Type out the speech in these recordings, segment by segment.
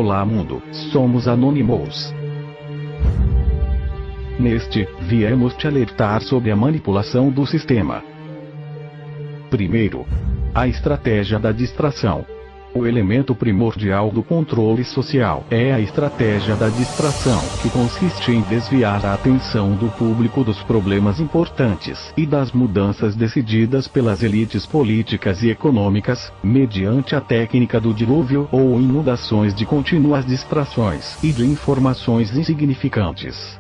Olá mundo, somos Anonymous. Neste, viemos te alertar sobre a manipulação do sistema. Primeiro, a estratégia da distração. O elemento primordial do controle social é a estratégia da distração, que consiste em desviar a atenção do público dos problemas importantes e das mudanças decididas pelas elites políticas e econômicas, mediante a técnica do dilúvio ou inundações de contínuas distrações e de informações insignificantes.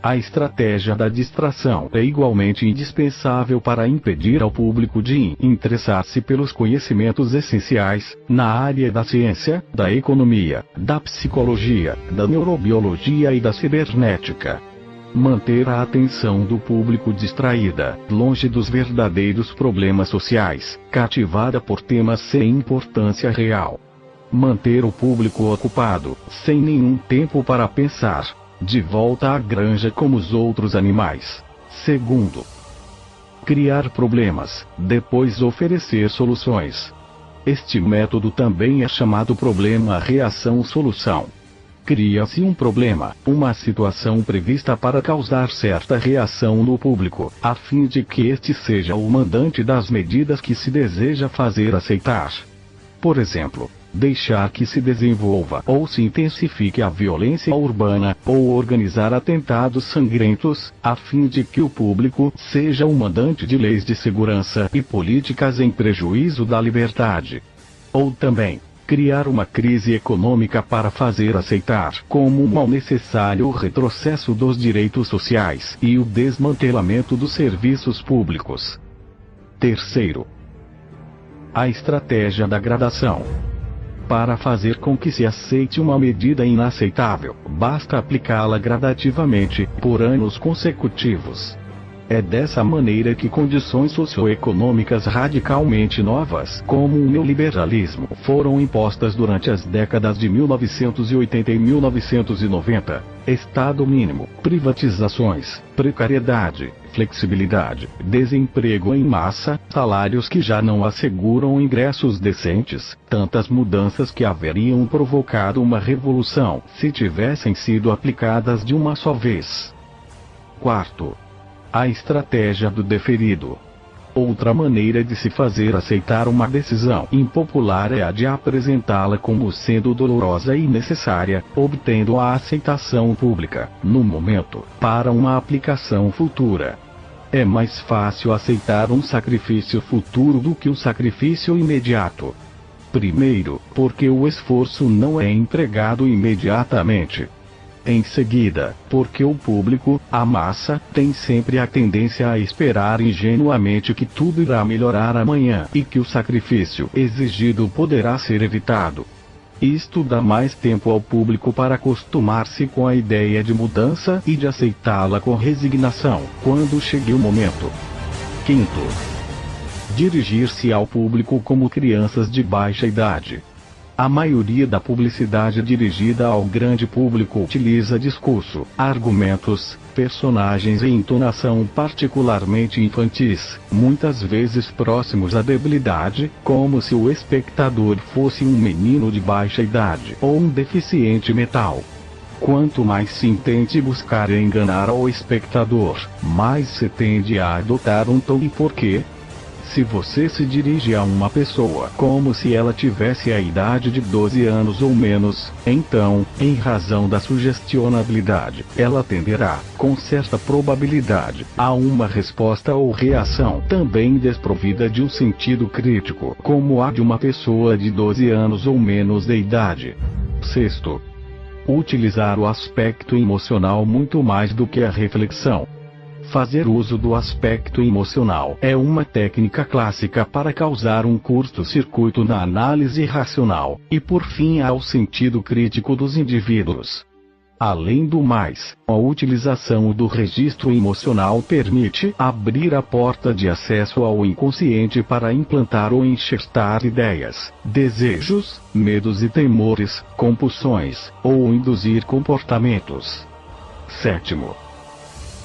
A estratégia da distração é igualmente indispensável para impedir ao público de interessar-se pelos conhecimentos essenciais, na área da ciência, da economia, da psicologia, da neurobiologia e da cibernética. Manter a atenção do público distraída, longe dos verdadeiros problemas sociais, cativada por temas sem importância real. Manter o público ocupado, sem nenhum tempo para pensar. De volta à granja como os outros animais. Segundo, criar problemas, depois oferecer soluções. Este método também é chamado problema-reação-solução. Cria-se um problema, uma situação prevista para causar certa reação no público, a fim de que este seja o mandante das medidas que se deseja fazer aceitar. Por exemplo, deixar que se desenvolva ou se intensifique a violência urbana, ou organizar atentados sangrentos, a fim de que o público seja o mandante de leis de segurança e políticas em prejuízo da liberdade. Ou também, criar uma crise econômica para fazer aceitar como mal necessário o retrocesso dos direitos sociais e o desmantelamento dos serviços públicos. Terceiro, a estratégia da gradação. Para fazer com que se aceite uma medida inaceitável, basta aplicá-la gradativamente, por anos consecutivos. É dessa maneira que condições socioeconômicas radicalmente novas, como o neoliberalismo, foram impostas durante as décadas de 1980 e 1990. Estado mínimo, privatizações, precariedade, flexibilidade, desemprego em massa, salários que já não asseguram ingressos decentes, tantas mudanças que haveriam provocado uma revolução, se tivessem sido aplicadas de uma só vez. Quarto, a estratégia do deferido. Outra maneira de se fazer aceitar uma decisão impopular é a de apresentá-la como sendo dolorosa e necessária, obtendo a aceitação pública, no momento, para uma aplicação futura. É mais fácil aceitar um sacrifício futuro do que um sacrifício imediato. Primeiro, porque o esforço não é empregado imediatamente. Em seguida, porque o público, a massa, tem sempre a tendência a esperar ingenuamente que tudo irá melhorar amanhã e que o sacrifício exigido poderá ser evitado. Isto dá mais tempo ao público para acostumar-se com a ideia de mudança e de aceitá-la com resignação, quando chegue o momento. Quinto, dirigir-se ao público como crianças de baixa idade. A maioria da publicidade dirigida ao grande público utiliza discurso, argumentos, personagens e entonação particularmente infantis, muitas vezes próximos à debilidade, como se o espectador fosse um menino de baixa idade ou um deficiente mental. Quanto mais se intente buscar enganar o espectador, mais se tende a adotar um tom e porquê. Se você se dirige a uma pessoa como se ela tivesse a idade de 12 anos ou menos, então, em razão da sugestionabilidade, ela tenderá, com certa probabilidade, a uma resposta ou reação também desprovida de um sentido crítico, como a de uma pessoa de 12 anos ou menos de idade. Sexto, utilizar o aspecto emocional muito mais do que a reflexão. Fazer uso do aspecto emocional é uma técnica clássica para causar um curto-circuito na análise racional, e por fim ao sentido crítico dos indivíduos. Além do mais, a utilização do registro emocional permite abrir a porta de acesso ao inconsciente para implantar ou enxertar ideias, desejos, medos e temores, compulsões, ou induzir comportamentos. Sétimo,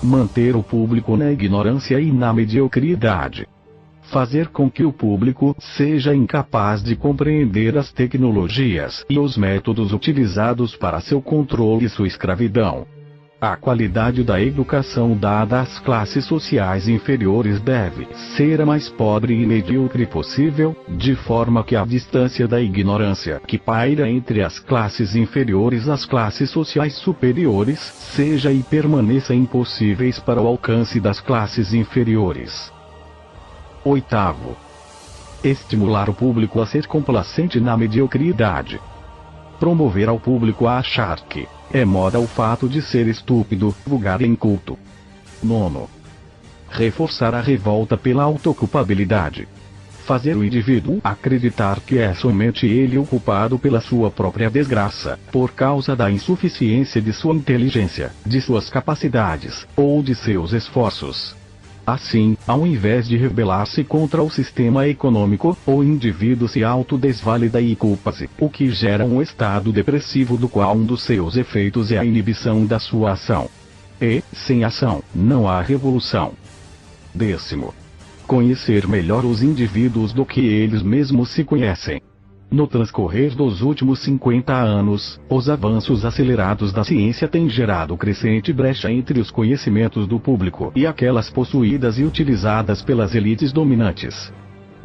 manter o público na ignorância e na mediocridade. fazer com que o público seja incapaz de compreender as tecnologias e os métodos utilizados para seu controle e sua escravidão. A qualidade da educação dada às classes sociais inferiores deve ser a mais pobre e medíocre possível, de forma que a distância da ignorância que paira entre as classes inferiores às classes sociais superiores seja e permaneça impossíveis para o alcance das classes inferiores. Oitavo. Estimular o público a ser complacente na mediocridade. Promover ao público a achar que é moda o fato de ser estúpido, vulgar e inculto. Nono. Reforçar a revolta pela autoculpabilidade. Fazer o indivíduo acreditar que é somente ele o culpado pela sua própria desgraça, por causa da insuficiência de sua inteligência, de suas capacidades, ou de seus esforços. Assim, ao invés de rebelar-se contra o sistema econômico, o indivíduo se autodesvalida e culpa-se, o que gera um estado depressivo do qual um dos seus efeitos é a inibição da sua ação. E, sem ação, não há revolução. 10º. Conhecer melhor os indivíduos do que eles mesmos se conhecem. No transcorrer dos últimos 50 anos, os avanços acelerados da ciência têm gerado crescente brecha entre os conhecimentos do público e aquelas possuídas e utilizadas pelas elites dominantes.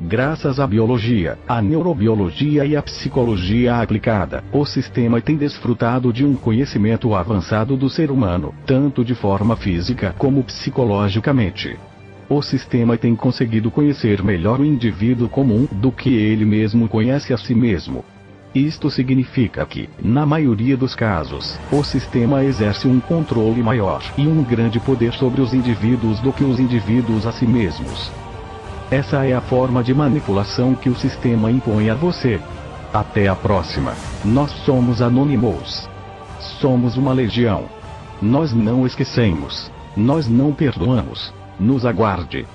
Graças à biologia, à neurobiologia e à psicologia aplicada, o sistema tem desfrutado de um conhecimento avançado do ser humano, tanto de forma física como psicologicamente. O sistema tem conseguido conhecer melhor o indivíduo comum do que ele mesmo conhece a si mesmo. Isto significa que, na maioria dos casos, o sistema exerce um controle maior e um grande poder sobre os indivíduos do que os indivíduos a si mesmos. Essa é a forma de manipulação que o sistema impõe a você. Até a próxima. Nós somos Anonymous. Somos uma legião. Nós não esquecemos. Nós não perdoamos. Nos aguarde.